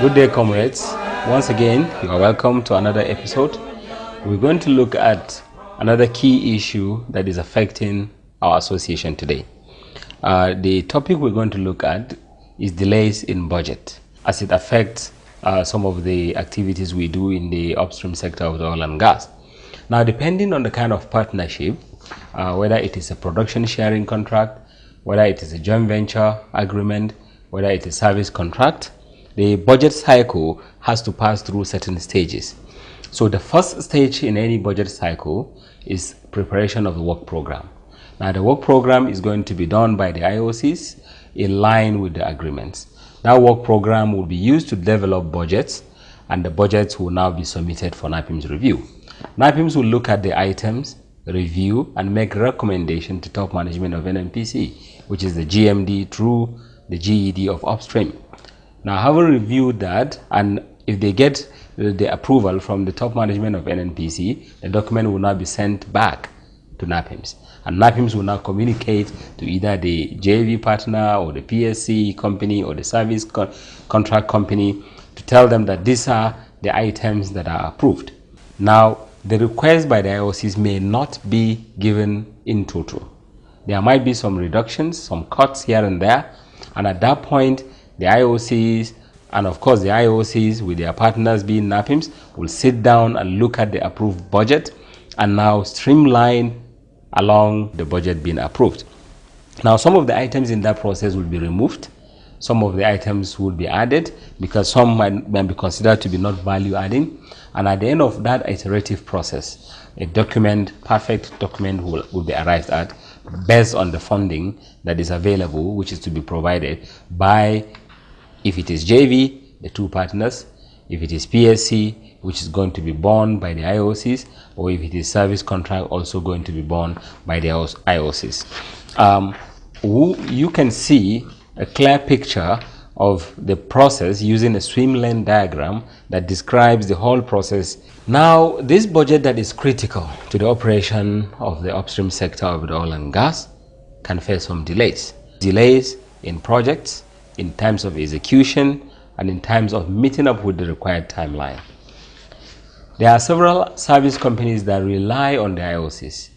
Good day, comrades. Once again, you are welcome to another episode. We're going to look at another key issue that is affecting our association today. The topic we're going to look at is delays in budget as it affects some of the activities we do in the upstream sector of the oil and gas. Now, depending on the kind of partnership, whether it is a production sharing contract, whether it is a joint venture agreement, whether it is a service contract, the budget cycle has to pass through certain stages. So the first stage in any budget cycle is preparation of the work program. Now the work program is going to be done by the IOCs in line with the agreements. That work program will be used to develop budgets, and the budgets will now be submitted for NAPIMS review. NAPIMS will look at the items, review, and make recommendation to top management of NNPC, which is the GMD through the GED of upstream. Now, having reviewed that, and if they get the approval from the top management of NNPC, the document will now be sent back to NAPIMS. And NAPIMS will now communicate to either the JV partner or the PSC company or the service contract company to tell them that these are the items that are approved. Now, the request by the IOCs may not be given in total. There might be some reductions, some cuts here and there, and at that point, the IOCs, and of course the IOCs with their partners being NAPIMS, will sit down and look at the approved budget and now streamline along the budget being approved. Now, some of the items in that process will be removed. Some of the items will be added because some might be considered to be not value adding. And at the end of that iterative process, a perfect document will be arrived at based on the funding that is available, which is to be provided by, if it is JV, the two partners, if it is PSC, which is going to be borne by the IOCs, or if it is service contract, also going to be borne by the IOCs. You can see a clear picture of the process using a swim lane diagram that describes the whole process. Now, this budget that is critical to the operation of the upstream sector of the oil and gas can face some delays. Delays in projects, in terms of execution, and in terms of meeting up with the required timeline. There are several service companies that rely on the IOCs.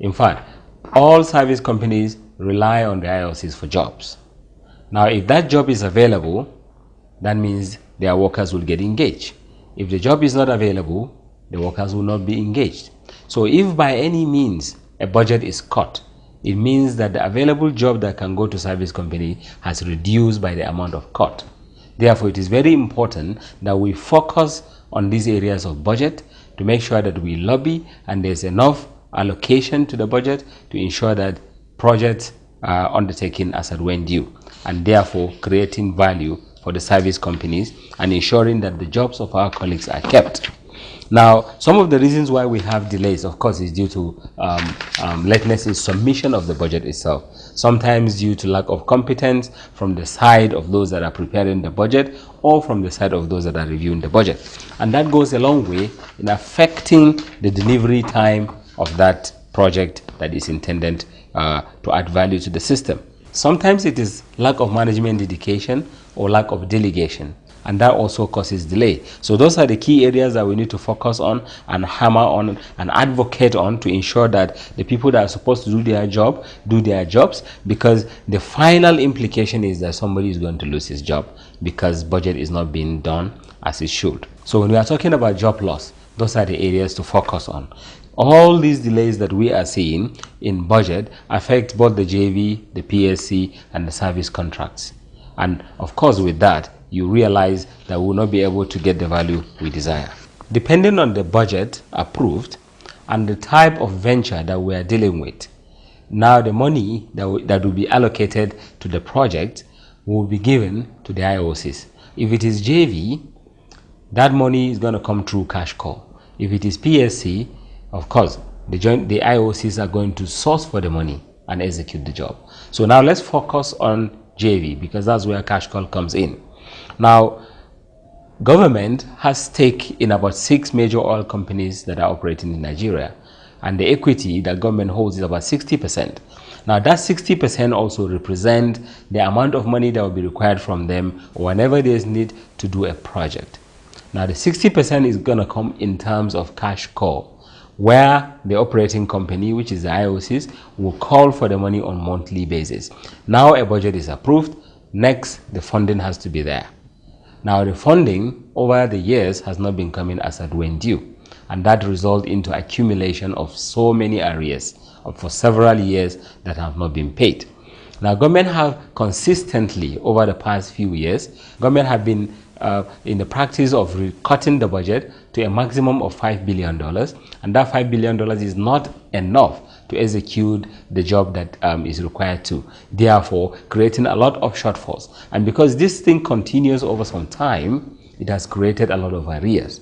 In fact, all service companies rely on the IOCs for jobs. Now, if that job is available, that means their workers will get engaged. If the job is not available, the workers will not be engaged. So if by any means a budget is cut, it means that the available job that can go to service company has reduced by the amount of cut. Therefore, it is very important that we focus on these areas of budget to make sure that we lobby and there's enough allocation to the budget to ensure that projects are undertaken as at when due, and therefore creating value for the service companies and ensuring that the jobs of our colleagues are kept. Now, some of the reasons why we have delays, of course, is due to lateness in submission of the budget itself. Sometimes due to lack of competence from the side of those that are preparing the budget or from the side of those that are reviewing the budget. And that goes a long way in affecting the delivery time of that project that is intended to add value to the system. Sometimes it is lack of management dedication or lack of delegation, and that also causes delay. So those are the key areas that we need to focus on and hammer on and advocate on to ensure that the people that are supposed to do their job do their jobs, because the final implication is that somebody is going to lose his job because budget is not being done as it should. So when we are talking about job loss, those are the areas to focus on. All these delays that we are seeing in budget affect both the JV, the PSC, and the service contracts. And of course, with that, you realize that we will not be able to get the value we desire. Depending on the budget approved and the type of venture that we are dealing with, now the money that will be allocated to the project will be given to the IOCs. If it is JV, that money is going to come through cash call. If it is PSC, of course, the IOCs are going to source for the money and execute the job. So now let's focus on JV, because that's where cash call comes in. Now, government has stake in about 6 major oil companies that are operating in Nigeria, and the equity that government holds is about 60%. Now that 60% also represent the amount of money that will be required from them whenever there is need to do a project. Now the 60% is going to come in terms of cash call, where the operating company, which is the IOCs, will call for the money on monthly basis. Now a budget is approved, next the funding has to be there. Now the funding over the years has not been coming as at when due, and that results into accumulation of so many arrears for several years that have not been paid. Now government have consistently over the past few years, government have been in the practice of cutting the budget to a maximum of $5 billion, and that $5 billion is not enough to execute the job that is required to, therefore creating a lot of shortfalls. And because this thing continues over some time, it has created a lot of arrears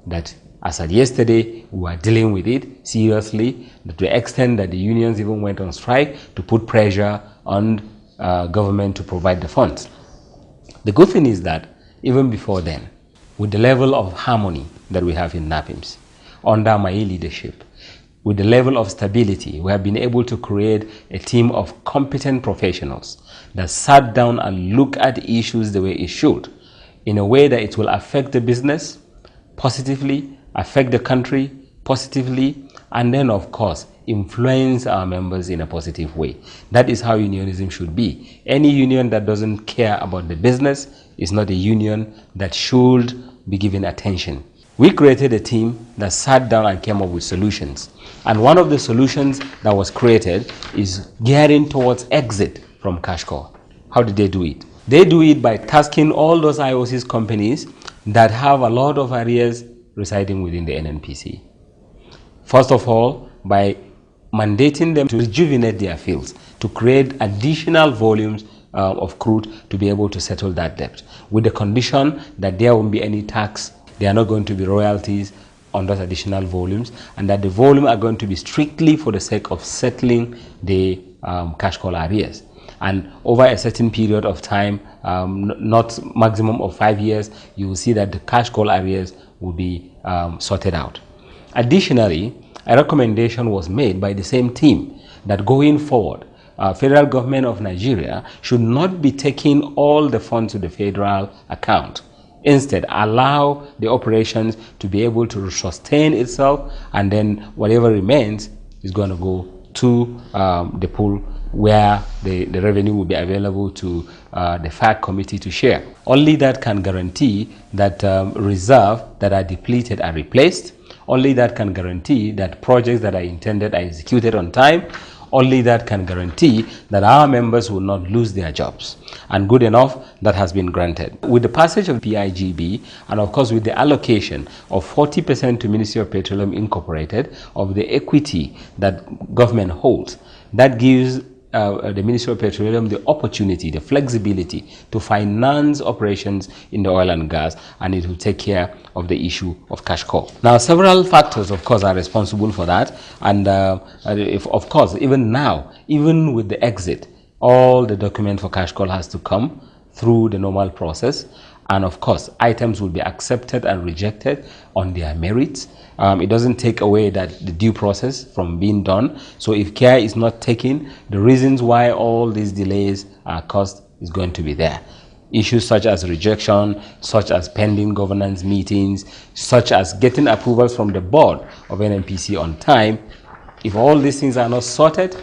that, as of yesterday, we are dealing with it seriously, to the extent that the unions even went on strike to put pressure on government to provide the funds. The good thing is that even before then, with the level of harmony that we have in NAPIMS, under my leadership, with the level of stability, we have been able to create a team of competent professionals that sat down and look at issues the way it should, in a way that it will affect the business positively, affect the country positively, and then of course influence our members in a positive way. That is how unionism should be. Any union that doesn't care about the business is not a union that should be given attention. We created a team that sat down and came up with solutions. And one of the solutions that was created is gearing towards exit from cash call. How did they do it? They do it by tasking all those IOCs companies that have a lot of arrears residing within the NNPC. First of all, by mandating them to rejuvenate their fields, to create additional volumes of crude to be able to settle that debt, with the condition that there won't be any tax, there are not going to be royalties on those additional volumes, and that the volume are going to be strictly for the sake of settling the cash call arrears. And over a certain period of time, not maximum of 5 years, you will see that the cash call arrears will be sorted out. Additionally, a recommendation was made by the same team that going forward, federal government of Nigeria should not be taking all the funds to the federal account. Instead, allow the operations to be able to sustain itself, and then whatever remains is going to go to the pool where the revenue will be available to the FAC committee to share. Only that can guarantee that reserves that are depleted are replaced. Only that can guarantee that projects that are intended are executed on time. Only that can guarantee that our members will not lose their jobs. And good enough, that has been granted. With the passage of PIGB, and of course with the allocation of 40% to Ministry of Petroleum Incorporated of the equity that government holds, that gives the Ministry of Petroleum the opportunity, the flexibility to finance operations in the oil and gas, and it will take care of the issue of cash call. Now, several factors, of course, are responsible for that, and of course, even now, even with the exit, all the document for cash call has to come through the normal process, and of course, items will be accepted and rejected on their merits. It doesn't take away the due process from being done. So if care is not taken, the reasons why all these delays are caused is going to be there. Issues such as rejection, such as pending governance meetings, such as getting approvals from the board of NNPC on time. If all these things are not sorted,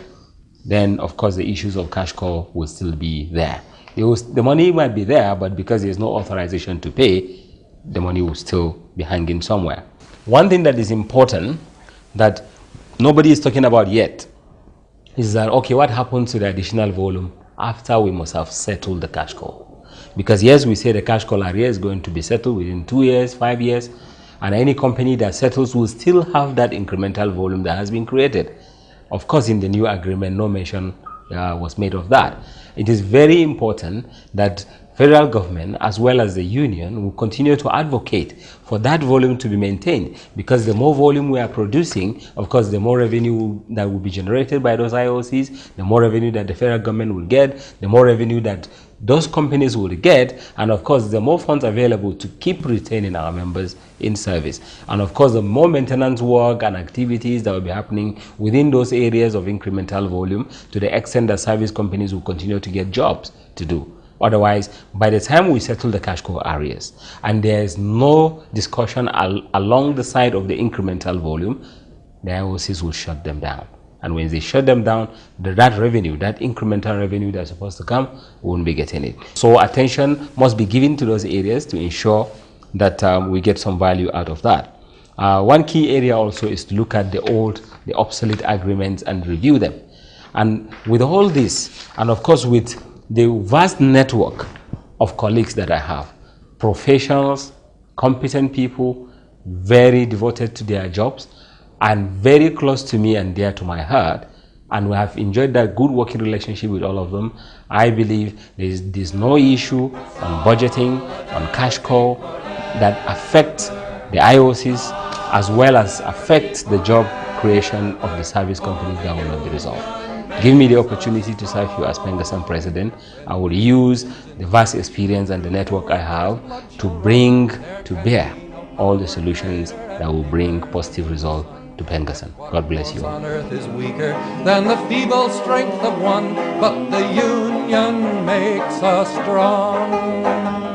then of course the issues of cash call will still be there. The money might be there, but because there's no authorization to pay, the money will still be hanging somewhere. One thing that is important that nobody is talking about yet is that, okay, what happens to the additional volume after we must have settled the cash call? Because yes, we say the cash call area is going to be settled within 2 years, 5 years, and any company that settles will still have that incremental volume that has been created. Of course, in the new agreement, no mention was made of that. It is very important that federal government as well as the union will continue to advocate for that volume to be maintained, because the more volume we are producing, of course, the more revenue that will be generated by those IOCs, the more revenue that the federal government will get, the more revenue that those companies would get, and of course the more funds available to keep retaining our members in service, and of course the more maintenance work and activities that will be happening within those areas of incremental volume, to the extent that service companies will continue to get jobs to do. Otherwise, by the time we settle the cash cow areas and there is no discussion along the side of the incremental volume, the IOCs will shut them down. And when they shut them down, that revenue, that incremental revenue that's supposed to come, we won't be getting it. So attention must be given to those areas to ensure that we get some value out of that. One key area also is to look at the obsolete agreements and review them. And with all this, and of course with the vast network of colleagues that I have, professionals, competent people, very devoted to their jobs, and very close to me and dear to my heart, and we have enjoyed that good working relationship with all of them, I believe there's no issue on budgeting, on cash cow that affects the IOCs as well as affects the job creation of the service companies that will not be resolved. Give me the opportunity to serve you as PENGASSAN president. I will use the vast experience and the network I have to bring to bear all the solutions that will bring positive results to PENGASSAN. God bless you all. On earth is weaker than the feeble strength of one, but the union makes us strong.